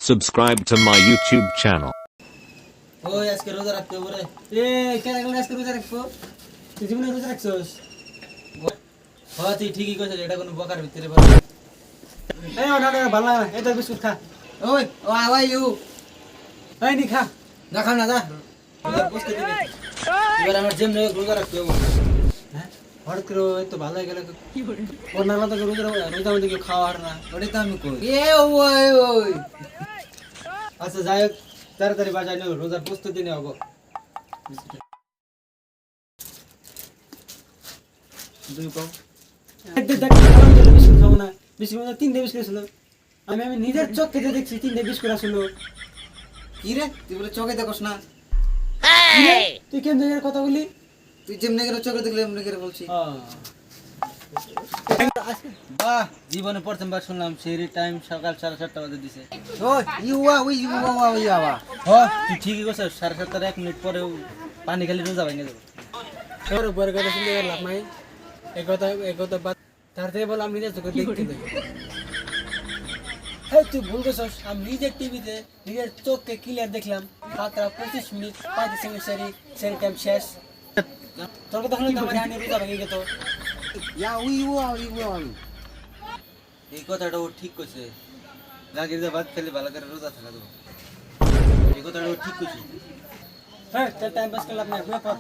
Subscribe to my YouTube channel. ওই আজকে রোজা রাখতে হবে রে কেন এখন আজকে রোজা রাখবো তুই জীবনে রোজা রাখছস হ্যাঁ তুই ঠিকই কইছিস এটা কোনো বকার ভিতরে বল এই ওটা ভালো না এটা বিস্কুট খা ওই ও আওয়াই ইউ এই নি খা না খা না যা রোজা বসতে দিবি এবার আমার জিম রে রোজা রাখতে হবে হ্যাঁ হঠাৎ করে তো ভালো হয়ে গেল কি করে ওর নালা তো রোজা রোজা মধ্যে কেউ খাওয়া আর না ওটাই তো আমি কই এ ওই ওই আচ্ছা যাই হোক তাড়াতাড়ি বাজাই নেব রোজার প্রস্তুতি নেব দুই পাও বিস্কুট খাবো না বিস্কুট তিনটে বিস্কুট ছিল আমি নিজের চোখে দেখছি তিনটে বিস্কুট আসলো কি রে তুই বলে চোখে দেখোস না তুই কেন জায়গার কথা বলি তুই যেমনি করে চোখে দেখলে এমনি করে বলছি বাহ জীবনে প্রথমবার শুনলাম সেই টাইম সকাল 7:30 বাজে দিছে তুই ঠিকই করছিস 7:30 1 মিনিট পরেও পানি খালি রোজা ভেঙে যাবে তোর উপরে কথা শুনতে লাভ নাই একথা বাদ তার থেকে বল আমি নিজের চোখে দেখতে দেই হ্যাঁ তুই ভুল করছিস আমি নিজের টিভিতে নিজের চোখকে ক্লিয়ার দেখলাম মাত্র 25 মিনিট 5 সেকেন্ড সেই টাইম শেষ তোর কথা শুনে তো আমার হানি রোজা ভেঙে গেত এই কথাটা ও ঠিক কইছে জাগির দে ভাত খেলে ভালো করে রোজা থাকা দেবো এই কথাটা ও ঠিক কইছে হ্যাঁ তার টাইম পাস করলাম না ঘুরে পড়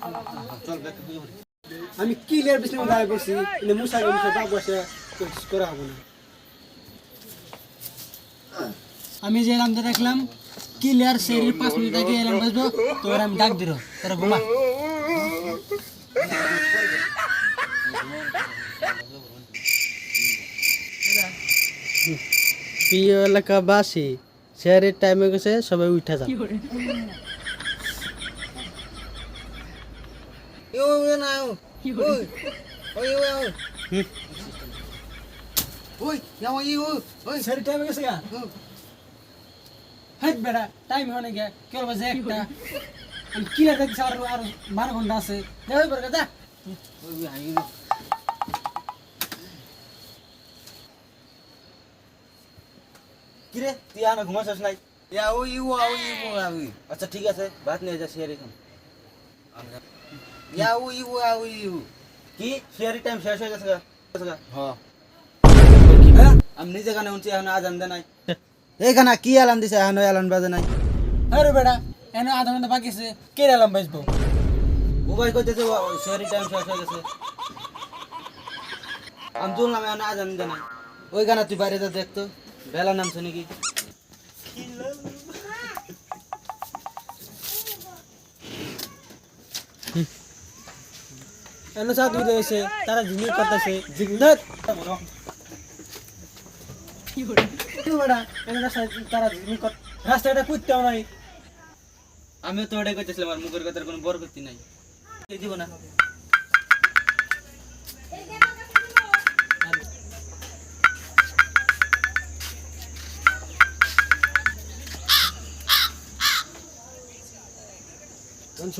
চল ব্যাক করে আমি ক্লিয়ার বিছনা দাঁড়ায় বসি ইনে মুসাকে বাপ বসে কিছু করা হবে না আমি যে এলাম দেখলাম ক্লিয়ার শরীর 5 মিনিট আগে এলাম বসবো তোর আমি ডাক দিরো তোর ঘুমা প্রিয় এলাকাবাসী শেয়ারের টাইমে গেছে সবাই উঠে যান টাইম হয়ে গে কেউ বাজে একটা আমি কি দেখছি আর 12 ঘন্টা আছে যা কিরে তুই আনা ঘুমাছিস নাই আচ্ছা ঠিক আছে ভাত নিয়ে যা শেয়ারি খান কি শেয়ারি টাইম শেষ হয়ে গেছে আমি নিজে গানে উঠছি এখন আজান দে নাই এই গানা কি আলান দিছে এখন আলান বাজে নাই আরে বেটা এনে আধা ঘন্টা বাকি আছে কে আলাম বাজবো ও ভাই কইতেছে শেয়ারি টাইম শেষ হয়ে গেছে আমি তুললাম এখন আজান দে নাই ওই গানা তুই বাইরে যা দেখতো বেলা নামছে নাকি এনে সাথ উঠে এসে তারা ঝিমিয়ে করতেছে রাস্তাটা কুদতেও নাই আমিও তো ওটাই করতেছিলাম আর মুখের কথার কোনো বরকতি নাই দিব না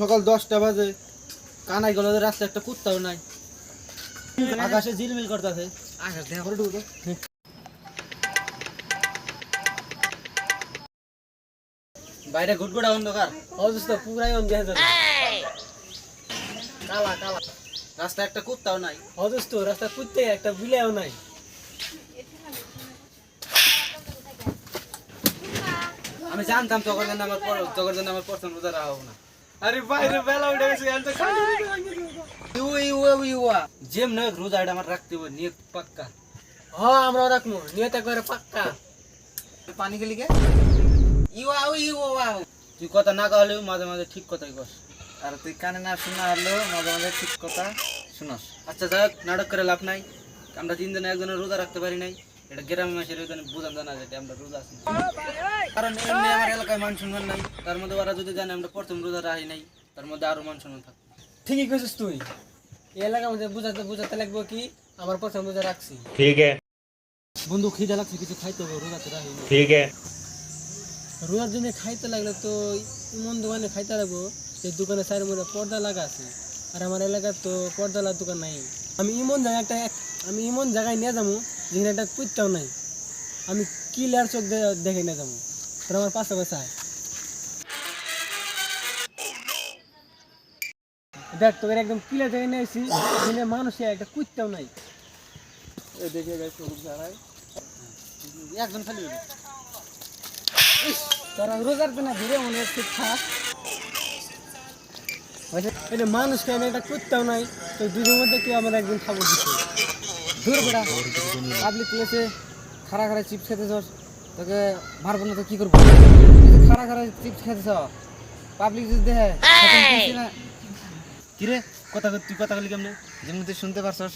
সকাল 10টা বাজে কানাই গেল রাস্তা একটা কুত্তাও নাই আকাশে ঝিলমিল করতেছে আকাশ দেখা করে ঢুকতো বাইরে ঘুটঘুটা অন্ধকার অবস্থা পুরাই অন্ধকার কালা কালা রাস্তা একটা কুত্তাও নাই অবস্থা রাস্তা কুত্তে একটা বিলেও নাই আমি জানতাম তোর জন্য আমার প্রথম রোজা রাখা হবে না আরে বাইরে বেলা উঠে গেছে আনতে খালি যেম না রোজা এটা আমার রাখতে হবে নিয়ত পাক্কা হ্যাঁ আমরা রাখবো নিয়ত একবারে পাক্কা পানি গেলি কে তুই কথা না কহলেও মাঝে মাঝে ঠিক কথাই কস আর তুই কানে না শোনা হলেও মাঝে মাঝে ঠিক কথা শুনস আচ্ছা যাক নাটক করে লাভ নাই আমরা 3 জনে একজনের রোজা রাখতে পারি নাই এটা গ্রামের মানুষের ওইখানে বুঝান জানা যায় আমরা রোজা আছি কারণ এমনি আমার এলাকায় মান সম্মান নাই তার মধ্যে ওরা যদি জানে আমরা প্রথম রোজা রাখি নাই তার মধ্যে আরো মান সম্মান থাকবে ঠিকই কইছিস তুই এই এলাকার মধ্যে বুঝাতে লাগবো কি আমার প্রথম রোজা রাখছি ठीक है বন্ধু খিদা লাগছে কিছু খাইতে হবে রোজাতে রাখি ठीक है রোজার জন্য খাইতে লাগলে তো এমন দোকানে খাইতে লাগবো সেই দোকানে সাইডের মধ্যে পর্দা লাগা আছে আর আমার এলাকার তো পর্দালার দোকান নাই আমি এমন জায়গায় নিয়ে যাবো যেখানে একটা কুত্তাও নাই আমি ক্লিয়ার চোখ দেখে নিয়ে যাবো তোর আমার 500 পয়সা দেখ তোকে একদম কিলা জায়গায় নিয়ে আসি এখানে মানুষ একটা কুত্তাও নাই এই দেখে গাইস সব জায়গায় একজন খালি তোরা রোজার দিনে ধীরে মনে হচ্ছে থাক এটা মানুষ কেন একটা কুত্তাও নাই তো দুজনের মধ্যে কেউ আমার একদিন খাবার দিচ্ছে দূর বেড়া পাবলিক প্লেসে খারা খারা চিপস খেতেছ তোকে মারবো না তো কি করবো খারা খারা চিপস খেতেছ পাবলিক যদি দেখে কিরে কথা তুই কথা বলি কেমনে যেমন তুই শুনতে পারছস